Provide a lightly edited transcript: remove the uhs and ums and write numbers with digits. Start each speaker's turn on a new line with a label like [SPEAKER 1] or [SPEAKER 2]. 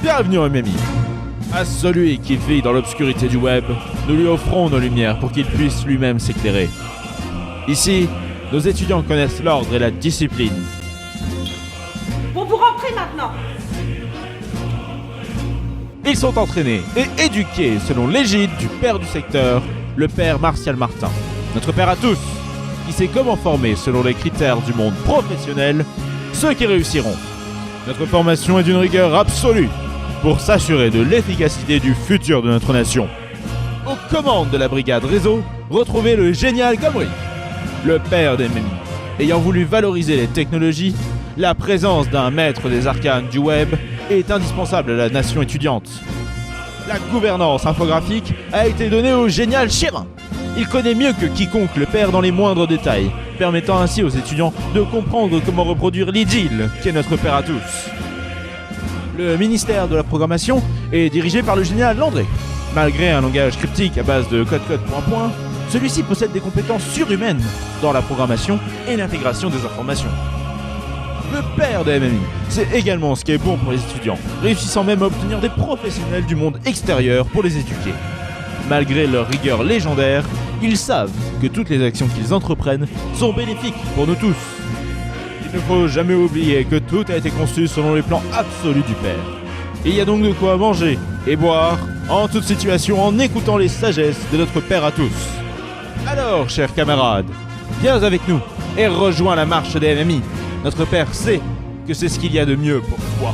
[SPEAKER 1] Bienvenue au MMI. À celui qui vit dans l'obscurité du web, nous lui offrons nos lumières pour qu'il puisse lui-même s'éclairer. Ici, nos étudiants connaissent l'ordre et la discipline.
[SPEAKER 2] Bon, vous rentrez maintenant.
[SPEAKER 1] Ils sont entraînés et éduqués selon l'égide du père du secteur, le père Martial Martin. Notre père à tous, qui sait comment former selon les critères du monde professionnel ceux qui réussiront. Notre formation est d'une rigueur absolue pour s'assurer de l'efficacité du futur de notre nation. Aux commandes de la brigade réseau, retrouvez le génial Gomri, le père des MMI. Ayant voulu valoriser les technologies, la présence d'un maître des arcanes du web est indispensable à la nation étudiante. La gouvernance infographique a été donnée au génial Chérin. Il connaît mieux que quiconque le père dans les moindres détails, permettant ainsi aux étudiants de comprendre comment reproduire l'idylle qu'est notre père à tous. Le ministère de la programmation est dirigé par le génial Landré. Malgré un langage cryptique à base de code point, celui-ci possède des compétences surhumaines dans la programmation et l'intégration des informations. Le père de MMI, c'est également ce qui est bon pour les étudiants, réussissant même à obtenir des professionnels du monde extérieur pour les éduquer. Malgré leur rigueur légendaire, ils savent que toutes les actions qu'ils entreprennent sont bénéfiques pour nous tous. Il ne faut jamais oublier que tout a été conçu selon les plans absolus du père. Il y a donc de quoi manger et boire en toute situation en écoutant les sagesses de notre père à tous. Alors, chers camarades, viens avec nous et rejoins la marche des MMI. Notre père sait que c'est ce qu'il y a de mieux pour toi.